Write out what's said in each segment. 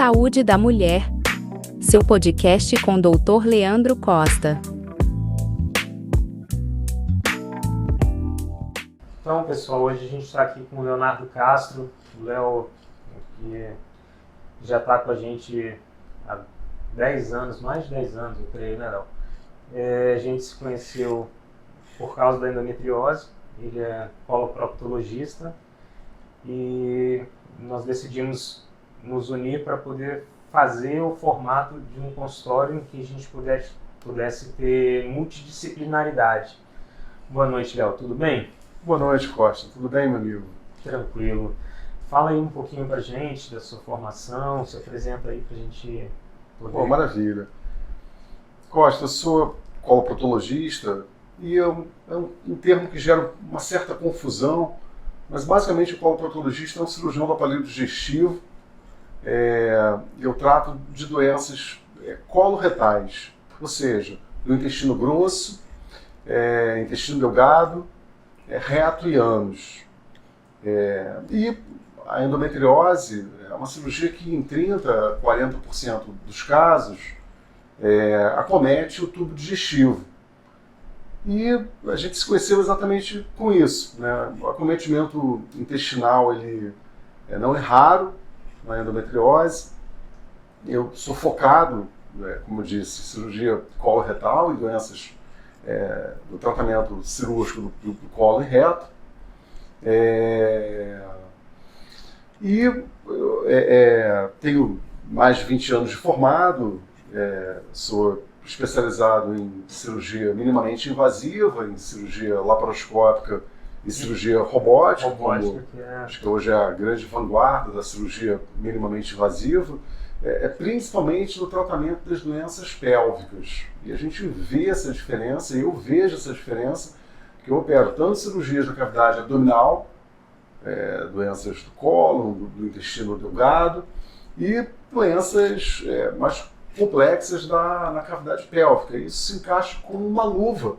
Saúde da Mulher, seu podcast com Dr. Leandro Costa. Então, pessoal, hoje a gente está aqui com o Leonardo Castro. O Léo, que já está com a gente há 10 anos, mais de 10 anos, eu creio, né, Léo? A gente se conheceu por causa da endometriose. Ele é coloproctologista e nós decidimos nos unir para poder fazer o formato de um consultório em que a gente pudesse ter multidisciplinaridade. Boa noite, Léo, tudo bem? Boa noite, Costa. Tudo bem, meu amigo? Tranquilo. Fala aí um pouquinho pra gente da sua formação, se apresenta aí pra gente poder... Pô, maravilha. Costa, eu sou coloproctologista e é um termo que gera uma certa confusão, mas basicamente o coloproctologista é um cirurgião do aparelho digestivo. Eu trato de doenças coloretais, ou seja, do intestino grosso, intestino delgado, reto e ânus. E a endometriose é uma cirurgia que em 30% a 40% dos casos acomete o tubo digestivo. E a gente se conheceu exatamente com isso, né? O acometimento intestinal ele não é raro na endometriose. Eu sou focado, como eu disse, em cirurgia coloretal e doenças do tratamento cirúrgico do colo e reto. Tenho mais de 20 anos de formado, sou especializado em cirurgia minimamente invasiva, em cirurgia laparoscópica e cirurgia robótica, acho que hoje é a grande vanguarda da cirurgia minimamente invasiva, principalmente no tratamento das doenças pélvicas. E a gente vê essa diferença, eu vejo essa diferença, que eu opero tanto cirurgias da cavidade abdominal, doenças do cólon, do intestino delgado, e doenças mais complexas na cavidade pélvica. Isso se encaixa como uma luva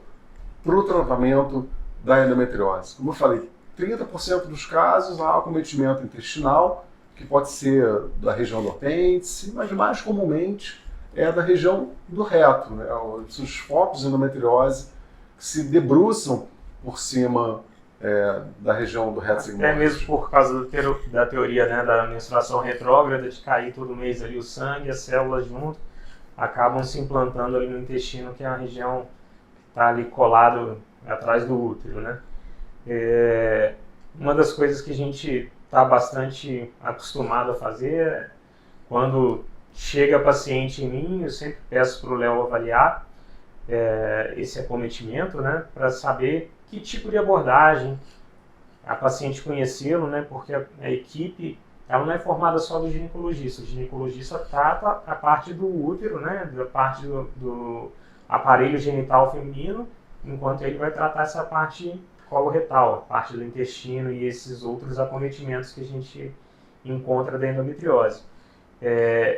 para o tratamento da endometriose. Como eu falei, 30% dos casos há acometimento intestinal, que pode ser da região do apêndice, mas mais comumente é da região do reto, né? Os focos de endometriose que se debruçam por cima da região do reto sigmoide. É mesmo por causa da teoria, né, da menstruação retrógrada, de cair todo mês ali o sangue, as células junto, acabam se implantando ali no intestino, que é a região que está ali colado atrás do útero, né? Uma das coisas que a gente está bastante acostumado a fazer, quando chega paciente em mim, eu sempre peço para o Léo avaliar esse acometimento, né, para saber que tipo de abordagem a paciente conhecê-lo, né, porque a equipe ela não é formada só do ginecologista. O ginecologista trata a parte do útero, né, da parte do aparelho genital feminino, enquanto ele vai tratar essa parte coloretal, a parte do intestino e esses outros acometimentos que a gente encontra da endometriose.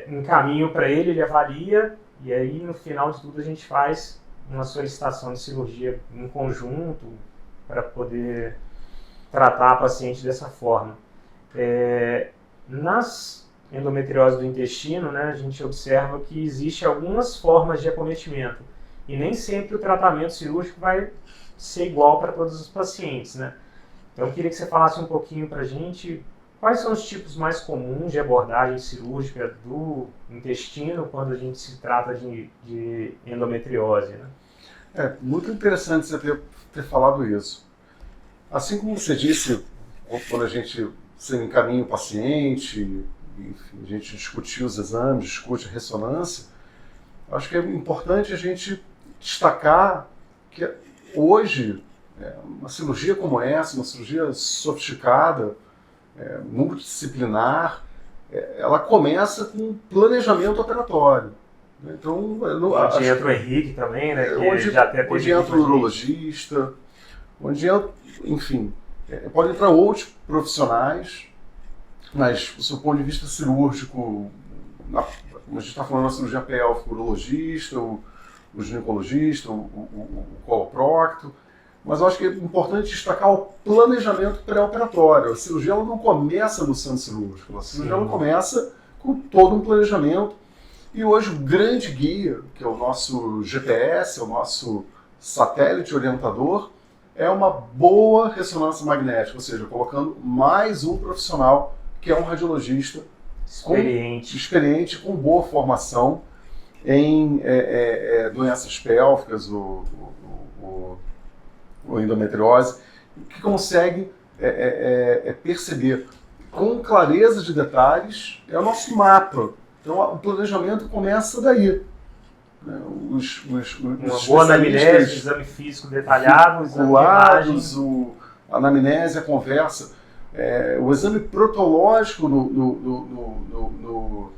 Encaminho para ele avalia, e aí no final de tudo a gente faz uma solicitação de cirurgia em conjunto para poder tratar a paciente dessa forma. Nas endometriose do intestino, né, a gente observa que existe algumas formas de acometimento e nem sempre o tratamento cirúrgico vai ser igual para todos os pacientes, né? Então eu queria que você falasse um pouquinho para a gente quais são os tipos mais comuns de abordagem cirúrgica do intestino quando a gente se trata de endometriose, né? Muito interessante você ter falado isso. Assim como você disse, quando a gente encaminha o paciente, enfim, a gente discute os exames, discute a ressonância, acho que é importante a gente destacar que hoje, uma cirurgia como essa, uma cirurgia sofisticada, multidisciplinar, ela começa com um planejamento operatório. Então, onde entra o Henrique também, né? Onde entra o urologista, onde entra, enfim, pode entrar outros profissionais, mas do seu ponto de vista cirúrgico, como a gente está falando da cirurgia pélvica, o urologista, o ginecologista, o coloprocto, mas eu acho que é importante destacar o planejamento pré-operatório. A cirurgia ela não começa no centro cirúrgico, a cirurgia ela começa com todo um planejamento. E hoje o grande guia, que é o nosso GPS, é o nosso satélite orientador, é uma boa ressonância magnética, ou seja, colocando mais um profissional que é um radiologista experiente com boa formação em doenças pélvicas ou endometriose, que consegue perceber com clareza de detalhes, é o nosso mapa. Então o planejamento começa daí. Uma boa anamnese, exame físico detalhado, exame de imagem. A anamnese, a conversa, o exame protológico no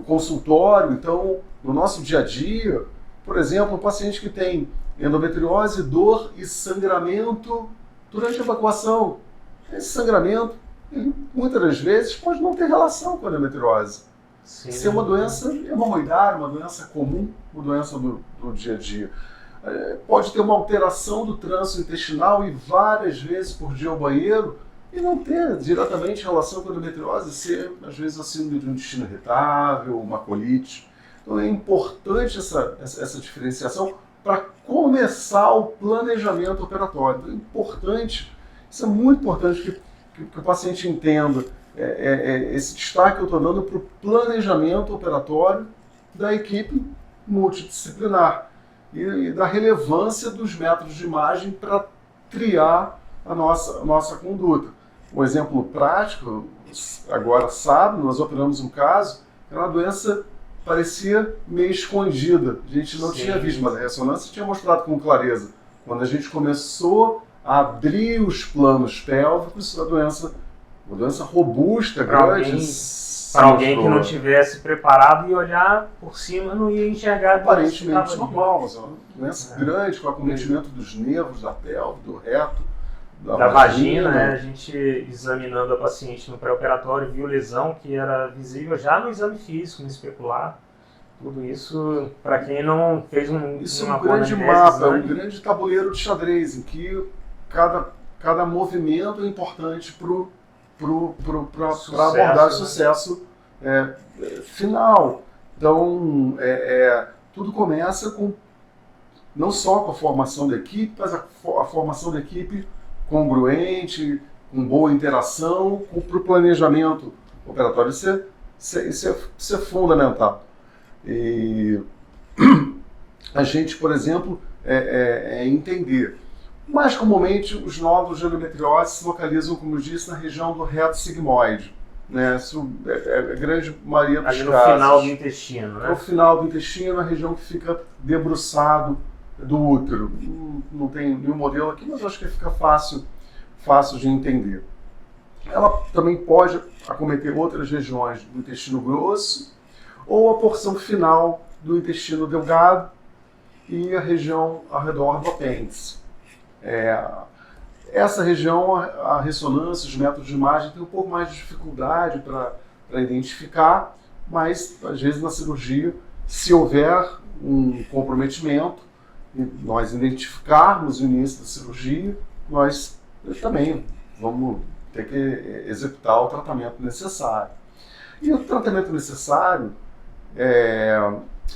consultório. Então, no nosso dia a dia, por exemplo, um paciente que tem endometriose, dor e sangramento durante a evacuação. Esse sangramento, muitas das vezes, pode não ter relação com a endometriose. Sim. Ser uma doença hemorroidária, uma doença comum, uma doença do dia a dia. Pode ter uma alteração do trânsito intestinal e várias vezes por dia ao banheiro e não ter diretamente relação com a endometriose, ser, às vezes, a síndrome de um intestino irritável, uma colite. Então é importante essa diferenciação para começar o planejamento operatório. Então, isso é muito importante que o paciente entenda esse destaque que eu estou dando para o planejamento operatório da equipe multidisciplinar e da relevância dos métodos de imagem para triar a nossa conduta. Um exemplo prático, agora sábado, nós operamos um caso, era uma doença parecia meio escondida, a gente não tinha visto, mas a ressonância tinha mostrado com clareza. Quando a gente começou a abrir os planos pélvicos, uma doença robusta, grande. Para alguém que não tivesse preparado e olhar por cima, não ia enxergar. Aparentemente normal, mas é uma doença grande, com acometimento dos nervos da pelve, do reto, da vagina, né? A gente examinando a paciente no pré-operatório viu lesão que era visível já no exame físico, no especular. Tudo isso, para quem não fez isso é um grande mapa, um grande tabuleiro de xadrez, em que cada movimento é importante para abordar o sucesso final. Então, tudo começa não só com a formação da equipe, mas a formação da equipe congruente, com boa interação, para o planejamento operatório. Isso é fundamental. E a gente, por exemplo, entender. Mais comumente, os nódulos de endometriose se localizam, como eu disse, na região do reto sigmoide. Né? Isso é a grande maioria dos casos. No final do intestino, né? No final do intestino, a região que fica debruçado do útero. Não tem nenhum modelo aqui, mas acho que fica fácil de entender. Ela também pode acometer outras regiões do intestino grosso ou a porção final do intestino delgado e a região ao redor do apêndice. Essa região, a ressonância, os métodos de imagem têm um pouco mais de dificuldade para identificar, mas às vezes na cirurgia, se houver um comprometimento e nós identificarmos o início da cirurgia, nós também vamos ter que executar o tratamento necessário. E o tratamento necessário,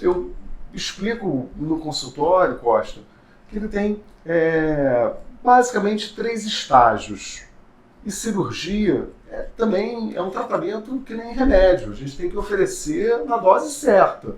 eu explico no consultório, Costa, que ele tem basicamente 3 estágios. E cirurgia também é um tratamento que nem remédio. A gente tem que oferecer na dose certa.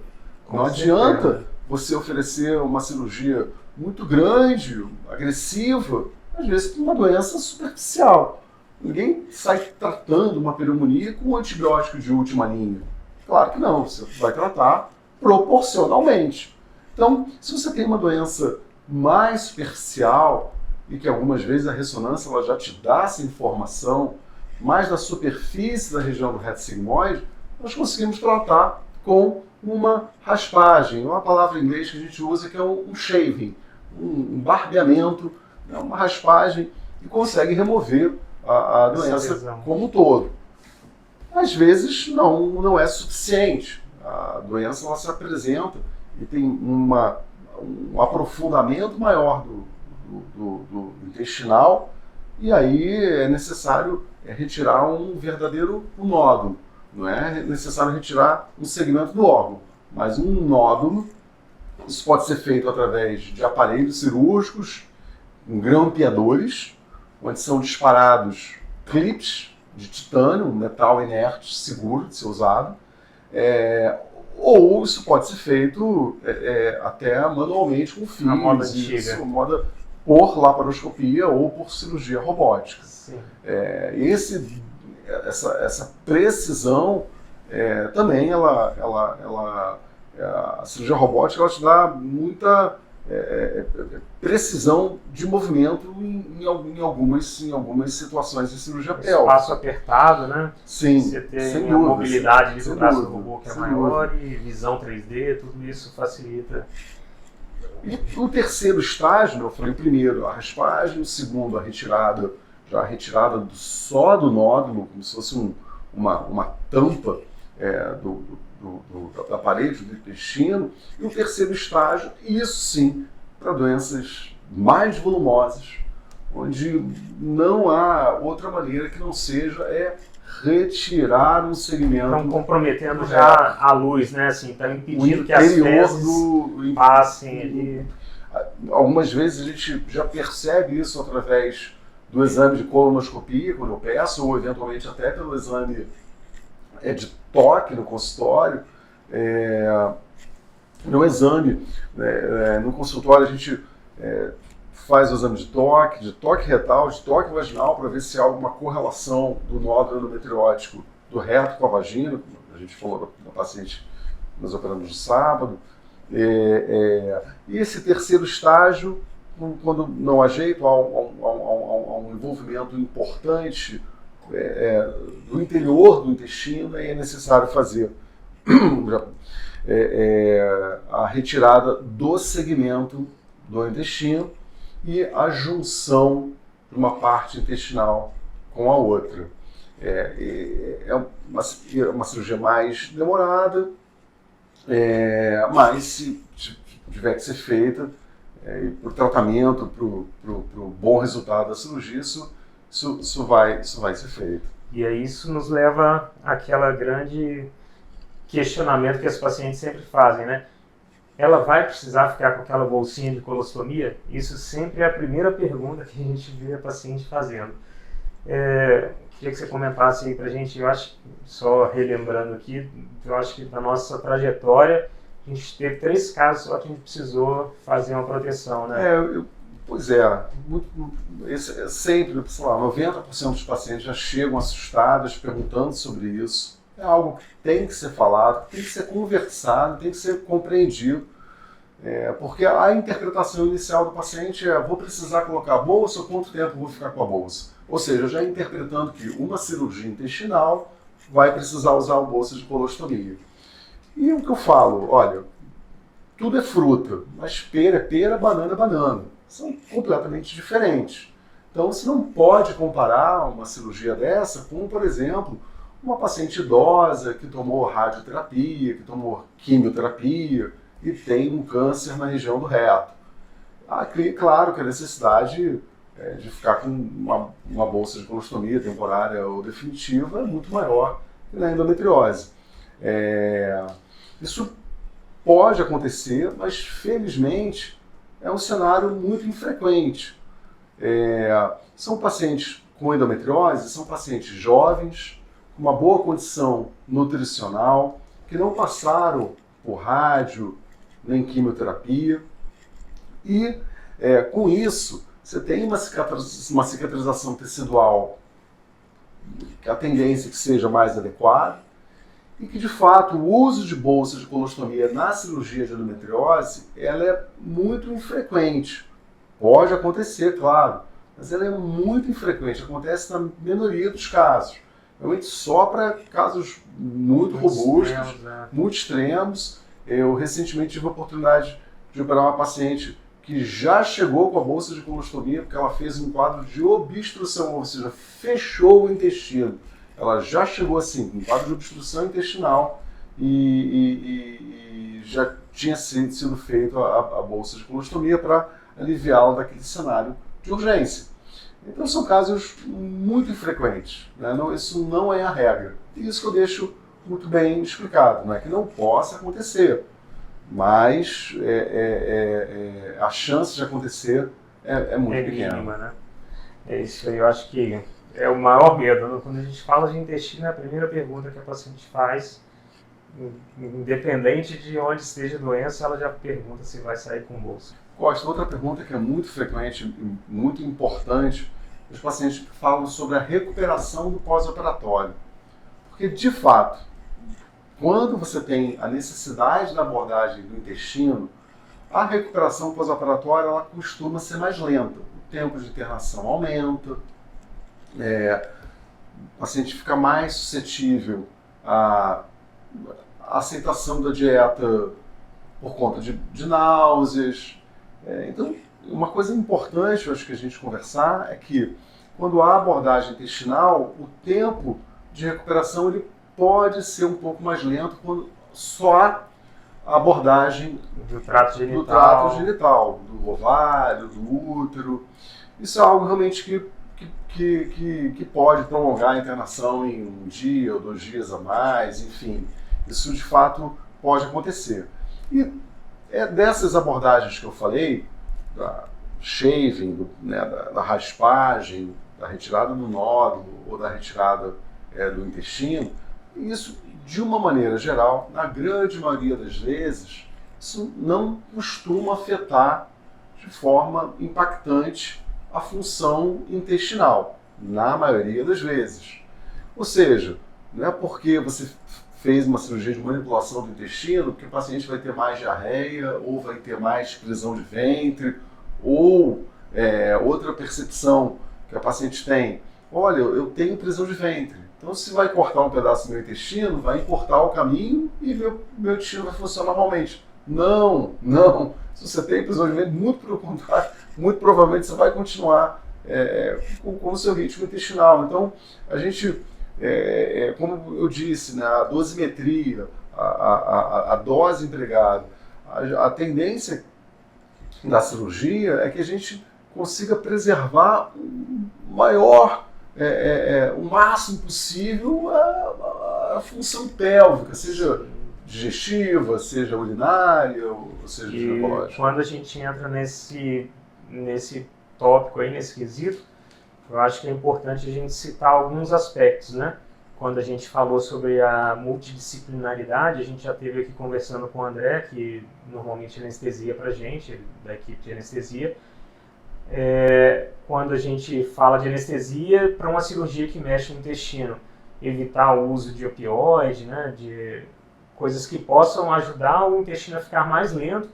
Não adianta você oferecer uma cirurgia muito grande, agressiva, às vezes por uma doença superficial. Ninguém sai tratando uma pneumonia com um antibiótico de última linha. Claro que não, você vai tratar proporcionalmente. Então, se você tem uma doença mais superficial, e que algumas vezes a ressonância ela já te dá essa informação mais da superfície da região do reto sigmoide, nós conseguimos tratar com uma raspagem, uma palavra em inglês que a gente usa que é um shaving, um barbeamento, né, uma raspagem, e consegue remover a doença como um todo. Às vezes não é suficiente, a doença ela se apresenta e tem um aprofundamento maior do intestinal, e aí é necessário retirar um verdadeiro nódulo. Não é necessário retirar um segmento do órgão, mas um nódulo. Isso pode ser feito através de aparelhos cirúrgicos, grampeadores, onde são disparados clips de titânio, um metal inerte, seguro de ser usado. Ou isso pode ser feito até manualmente com fios. A moda antiga. Isso, moda por laparoscopia ou por cirurgia robótica. Sim. Essa precisão também a cirurgia robótica ela te dá muita precisão de movimento em algumas situações de cirurgia pélvica. Espaço apertado, né? Sim, você tem sem a dúvida, mobilidade do sem braço do dúvida, robô que é sem maior dúvida. e visão 3D, tudo isso facilita. E o terceiro estágio, eu falei o primeiro, a raspagem, o segundo, a retirada só do nódulo, como se fosse uma tampa da parede do intestino, e o terceiro estágio, isso sim, para doenças mais volumosas, onde não há outra maneira que não seja retirar um segmento. Estão comprometendo já a luz, né? Assim, estão impedindo que as interior fezes passem ali. Algumas vezes a gente já percebe isso através do exame de colonoscopia, quando eu peço, ou eventualmente até pelo exame de toque no consultório. No exame, no consultório a gente faz o exame de toque retal, de toque vaginal, para ver se há alguma correlação do nódulo endometriótico do reto com a vagina, como a gente falou da paciente que nós operamos no sábado. E esse terceiro estágio, quando não há jeito, há um envolvimento importante do interior do intestino, e é necessário fazer a retirada do segmento do intestino e a junção de uma parte intestinal com a outra. É uma cirurgia mais demorada, mas se tiver que ser feita, para o tratamento, para o bom resultado da cirurgia, isso vai ser feito. E aí isso nos leva àquela grande questionamento que as pacientes sempre fazem, né? Ela vai precisar ficar com aquela bolsinha de colostomia? Isso sempre é a primeira pergunta que a gente vê a paciente fazendo. Queria que você comentasse aí pra gente, eu acho, só relembrando aqui, eu acho que na nossa trajetória a gente teve 3 casos só que a gente precisou fazer uma proteção, né? Sempre, sei lá, 90% dos pacientes já chegam assustados, perguntando sobre isso. É algo que tem que ser falado, tem que ser conversado, tem que ser compreendido. Porque a interpretação inicial do paciente vou precisar colocar a bolsa, ou quanto tempo vou ficar com a bolsa? Ou seja, já interpretando que uma cirurgia intestinal vai precisar usar a bolsa de colostomia. E o que eu falo, olha, tudo é fruta, mas pera é pera, banana é banana. São completamente diferentes. Então você não pode comparar uma cirurgia dessa com, por exemplo, uma paciente idosa que tomou radioterapia, que tomou quimioterapia e tem um câncer na região do reto. Claro que a necessidade de ficar com uma bolsa de colostomia temporária ou definitiva é muito maior que na endometriose. Isso pode acontecer, mas felizmente é um cenário muito infrequente. São pacientes com endometriose, são pacientes jovens, com uma boa condição nutricional, que não passaram por rádio nem quimioterapia. E com isso, você tem uma cicatrização tecidual que a tendência é que seja mais adequada e que, de fato, o uso de bolsa de colostomia na cirurgia de endometriose ela é muito infrequente. Pode acontecer, claro, mas ela é muito infrequente, acontece na minoria dos casos. Realmente só para casos muito robustos, muito extremos. Eu recentemente tive a oportunidade de operar uma paciente que já chegou com a bolsa de colostomia porque ela fez um quadro de obstrução, ou seja, fechou o intestino. Ela já chegou assim, com um quadro de obstrução intestinal e já tinha sido feita a bolsa de colostomia para aliviá-la daquele cenário de urgência. Então são casos muito infrequentes, né? Isso não é a regra. E isso que eu deixo muito bem explicado. Não é que não possa acontecer, mas a chance de acontecer é muito pequena. Mínima, né? É isso aí, eu acho que é o maior medo, né? Quando a gente fala de intestino, é a primeira pergunta que a paciente faz, independente de onde esteja a doença, ela já pergunta se vai sair com bolsa. Costa, outra pergunta que é muito frequente, muito importante, os pacientes falam sobre a recuperação do pós-operatório. Porque, de fato, quando você tem a necessidade da abordagem do intestino, a recuperação pós-operatória ela costuma ser mais lenta. O tempo de internação aumenta, o paciente fica mais suscetível à aceitação da dieta por conta de náuseas. Então, uma coisa importante, eu acho que a gente conversar é que quando há abordagem intestinal, o tempo de recuperação ele pode ser um pouco mais lento quando só há a abordagem do trato genital, do ovário, do útero. Isso é algo realmente que pode prolongar a internação em 1 dia ou 2 dias a mais, enfim. Isso de fato pode acontecer. E dessas abordagens que eu falei, da shaving, da raspagem, da retirada do nódulo ou da retirada do intestino, isso, de uma maneira geral, na grande maioria das vezes, isso não costuma afetar de forma impactante a função intestinal, na maioria das vezes. Ou seja, não é porque você fez uma cirurgia de manipulação do intestino que o paciente vai ter mais diarreia, ou vai ter mais prisão de ventre, ou outra percepção que a paciente tem. Olha, eu tenho prisão de ventre. Então, se vai cortar um pedaço do meu intestino, vai encurtar o caminho e meu intestino vai funcionar normalmente. Não. Se você tem prisão de ventre, muito pelo contrário, muito provavelmente você vai continuar com o seu ritmo intestinal. Então, a gente, como eu disse, né, a dosimetria, a dose empregada, a tendência da cirurgia é que a gente consiga preservar o máximo possível a função pélvica, seja digestiva, seja urinária, ou seja ginecológica. Quando a gente entra nesse tópico aí, nesse quesito, eu acho que é importante a gente citar alguns aspectos, né? Quando a gente falou sobre a multidisciplinaridade, a gente já esteve aqui conversando com o André, que normalmente anestesia para a gente, da equipe de anestesia. Quando a gente fala de anestesia para uma cirurgia que mexe no intestino, evitar o uso de opioide, né, de coisas que possam ajudar o intestino a ficar mais lento,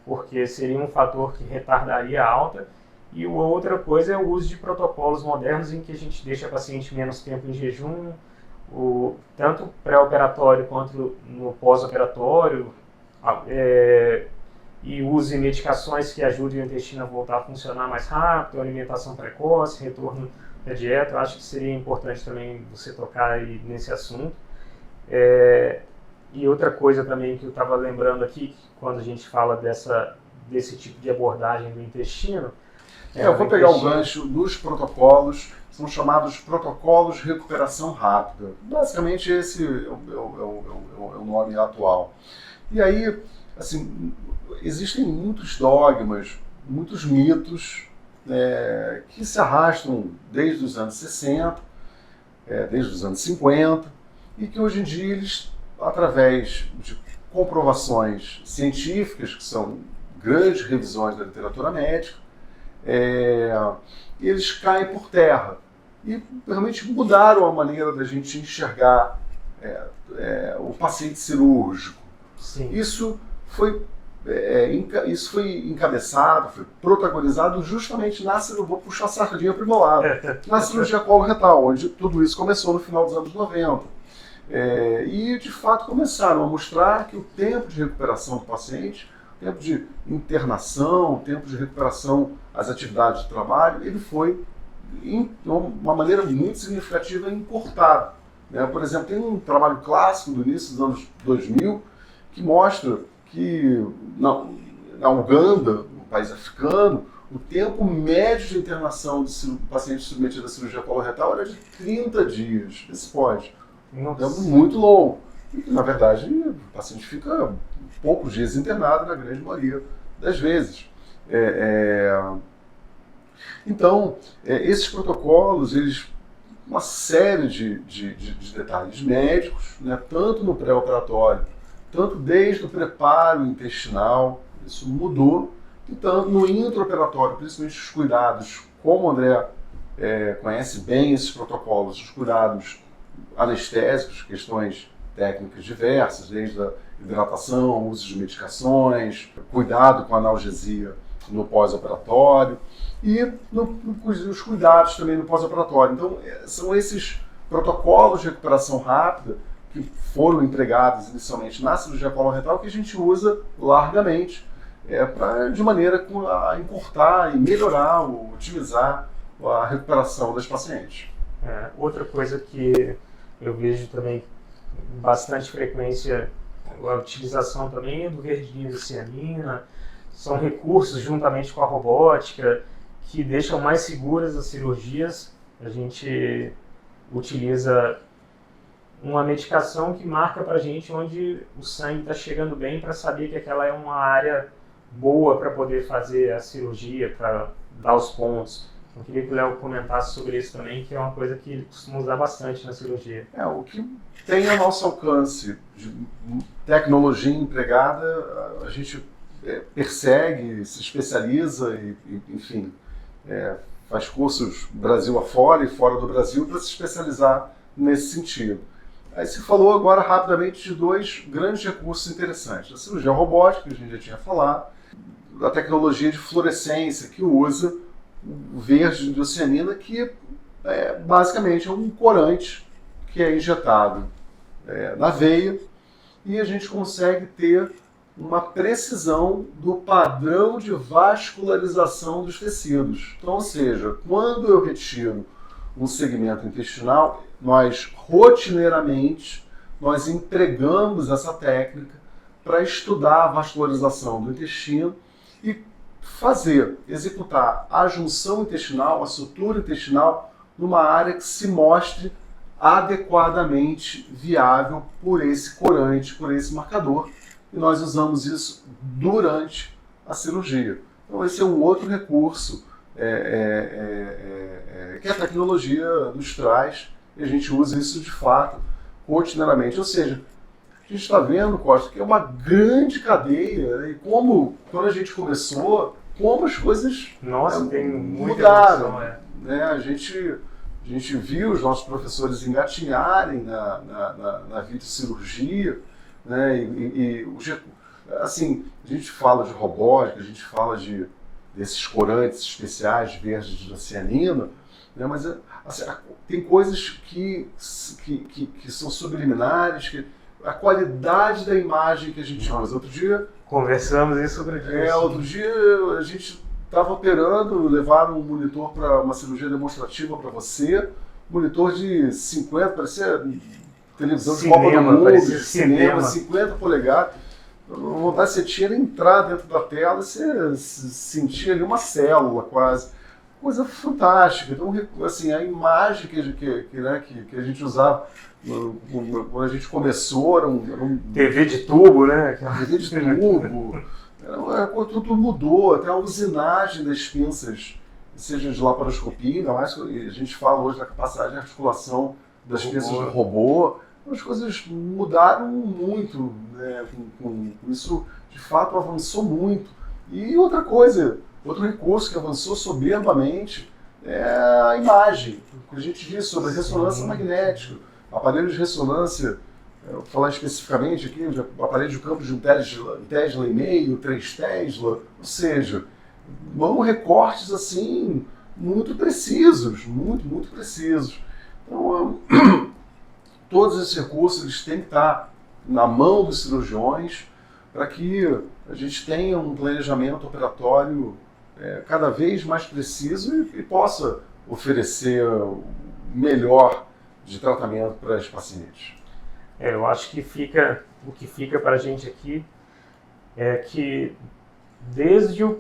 porque seria um fator que retardaria a alta. E outra coisa é o uso de protocolos modernos em que a gente deixa a paciente menos tempo em jejum, tanto pré-operatório quanto no pós-operatório, e use medicações que ajudem o intestino a voltar a funcionar mais rápido, alimentação precoce, retorno da dieta. Eu acho que seria importante também você tocar aí nesse assunto. E outra coisa também que eu estava lembrando aqui, quando a gente fala desse tipo de abordagem do intestino... eu vou pegar o gancho dos protocolos, são chamados protocolos de recuperação rápida. Basicamente esse é o nome atual. E aí, assim, existem muitos dogmas, muitos mitos que se arrastam desde os anos 60, desde os anos 50, e que hoje em dia eles, através de comprovações científicas, que são grandes revisões da literatura médica, eles caem por terra e realmente mudaram a maneira da gente enxergar o paciente cirúrgico. Sim. Isso foi encabeçado, foi protagonizado justamente vou puxar a sardinha para o meu lado, na cirurgia coloretal, onde tudo isso começou no final dos anos 90. E de fato começaram a mostrar que o tempo de recuperação do paciente, o tempo de internação, o tempo de recuperação às atividades de trabalho, ele foi, de uma maneira muito significativa, encurtado. Por exemplo, tem um trabalho clássico do início dos anos 2000 que mostra que na Uganda, no país africano, o tempo médio de internação do paciente submetido à cirurgia coloretal era de 30 dias. Esse pode. Um tempo muito longo. E, na verdade, o paciente fica poucos dias internado, na grande maioria das vezes. Então, esses protocolos, uma série de detalhes médicos, né, tanto no pré-operatório, tanto desde o preparo intestinal, isso mudou, e tanto no intraoperatório, principalmente os cuidados, como o André conhece bem esses protocolos, os cuidados anestésicos, questões técnicas diversas, desde a hidratação, uso de medicações, cuidado com a analgesia no pós-operatório e os cuidados também no pós-operatório. Então, são esses protocolos de recuperação rápida que foram empregados inicialmente na cirurgia coloretal que a gente usa largamente de maneira a encurtar e melhorar, otimizar a recuperação das pacientes. Outra coisa que eu vejo também bastante frequência, a utilização também é do verdinho de cianina. São recursos, juntamente com a robótica, que deixam mais seguras as cirurgias. A gente utiliza uma medicação que marca para a gente onde o sangue está chegando bem, para saber que aquela é uma área boa para poder fazer a cirurgia, para dar os pontos. Eu queria que o Léo comentasse sobre isso também, que é uma coisa que ele costuma usar bastante na cirurgia. O que tem ao nosso alcance de tecnologia empregada, a gente persegue, se especializa e enfim, faz cursos Brasil afora e fora do Brasil para se especializar nesse sentido. Aí se falou agora rapidamente de dois grandes recursos interessantes. A cirurgia robótica, que a gente já tinha falado, a tecnologia de fluorescência, que usa o verde de cianina, que basicamente é um corante que é injetado na veia, e a gente consegue ter uma precisão do padrão de vascularização dos tecidos. Então, ou seja, quando eu retiro um segmento intestinal, nós rotineiramente empregamos essa técnica para estudar a vascularização do intestino e executar a junção intestinal, a sutura intestinal, numa área que se mostre adequadamente viável por esse corante, por esse marcador. E nós usamos isso durante a cirurgia. Então esse é um outro recurso que a tecnologia nos traz, e a gente usa isso de fato rotineiramente. Ou seja, a gente está vendo, Costa, que é uma grande cadeia, né? E quando a gente começou, como as coisas tem muita mudaram. evolução, Né? A gente viu os nossos professores engatinharem na videocirurgia, né? Assim, a gente fala de robótica, a gente fala desses corantes especiais verdes de cianina, né? Mas assim, tem coisas que são subliminares, a qualidade da imagem que a gente usa. Outro dia conversamos isso sobre isso. Outro dia a gente estava operando, levaram um monitor para uma cirurgia demonstrativa para você, monitor de 50, parecia televisão de Copa do Mundo, cinema, 50 polegadas. A vontade você tinha de entrar dentro da tela, você sentia ali uma célula quase. Coisa fantástica. Então, assim, a imagem que a gente usava quando a gente começou era um TV de tubo, né? TV de tubo. Tudo mudou, até a usinagem das pinças, seja de laparoscopia, ainda mais que a gente fala hoje da capacidade de articulação das pinças do robô. As coisas mudaram muito, né? Com isso, de fato, avançou muito. E outra coisa, outro recurso que avançou soberbamente é a imagem. O que a gente diz sobre a ressonância magnética. Aparelho de ressonância, vou falar especificamente aqui, o aparelho de campo de 1 Tesla e meio, 3 Tesla, ou seja, vão recortes assim muito precisos, muito precisos. Então, todos esses recursos eles têm que estar na mão dos cirurgiões para que a gente tenha um planejamento operatório cada vez mais preciso e possa oferecer o melhor de tratamento para os pacientes. Eu acho que o que fica para a gente aqui é que desde o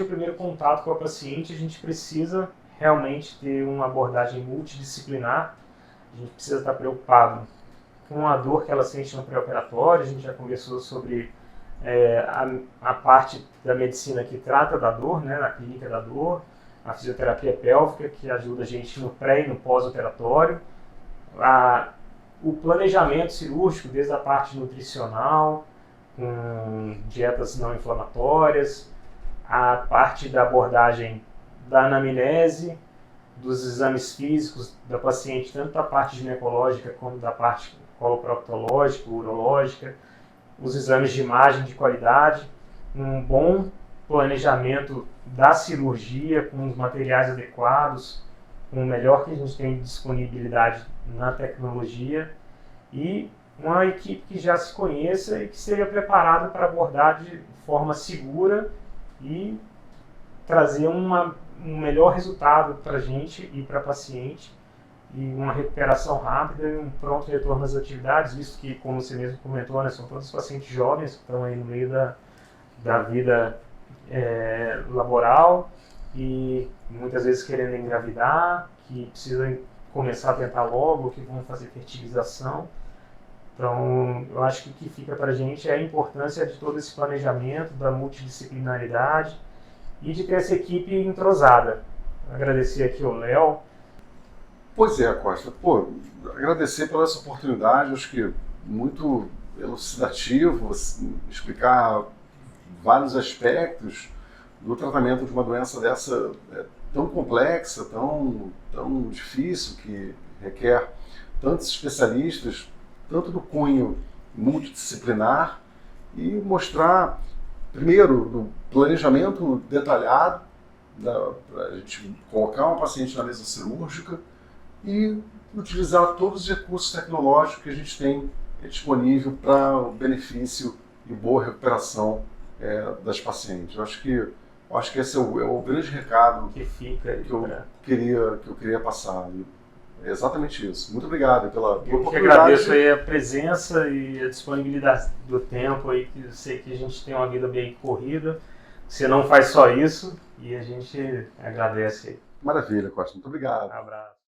primeiro contato com a paciente a gente precisa realmente ter uma abordagem multidisciplinar. A gente precisa estar preocupado com a dor que ela sente no pré-operatório. A gente já conversou sobre a parte da medicina que trata da dor, né, a clínica da dor, a fisioterapia pélvica, que ajuda a gente no pré e no pós-operatório, o planejamento cirúrgico, desde a parte nutricional, com dietas não inflamatórias, a parte da abordagem da anamnese, dos exames físicos da paciente, tanto da parte ginecológica como da parte coloproctológica, urológica, os exames de imagem de qualidade, um bom planejamento da cirurgia com os materiais adequados, com o melhor que a gente tem de disponibilidade na tecnologia e uma equipe que já se conheça e que seja preparada para abordar de forma segura e trazer um melhor resultado para a gente e para a paciente e uma recuperação rápida e um pronto retorno às atividades, visto que, como você mesmo comentou, né, são todos pacientes jovens que estão aí no meio da vida laboral e muitas vezes querendo engravidar, que precisam começar a tentar logo, que vão fazer fertilização. Então, eu acho que o que fica para a gente é a importância de todo esse planejamento, da multidisciplinaridade e de ter essa equipe entrosada. Agradecer aqui ao Léo. Pois é, Costa. Agradecer pela essa oportunidade, acho que muito elucidativo, explicar vários aspectos do tratamento de uma doença dessa tão complexa, tão difícil, que requer tantos especialistas, tanto do cunho multidisciplinar, e mostrar, primeiro, o planejamento detalhado, para a gente colocar uma paciente na mesa cirúrgica e utilizar todos os recursos tecnológicos que a gente tem disponível para o benefício e boa recuperação das pacientes. Eu acho que esse é o grande recado que fica que eu queria passar. É exatamente isso. Muito obrigado pela oportunidade. Eu que agradeço aí a presença e a disponibilidade do tempo aí, que eu sei que a gente tem uma vida bem corrida. Você não faz só isso e a gente agradece aí. Maravilha, Costa. Muito obrigado. Um abraço.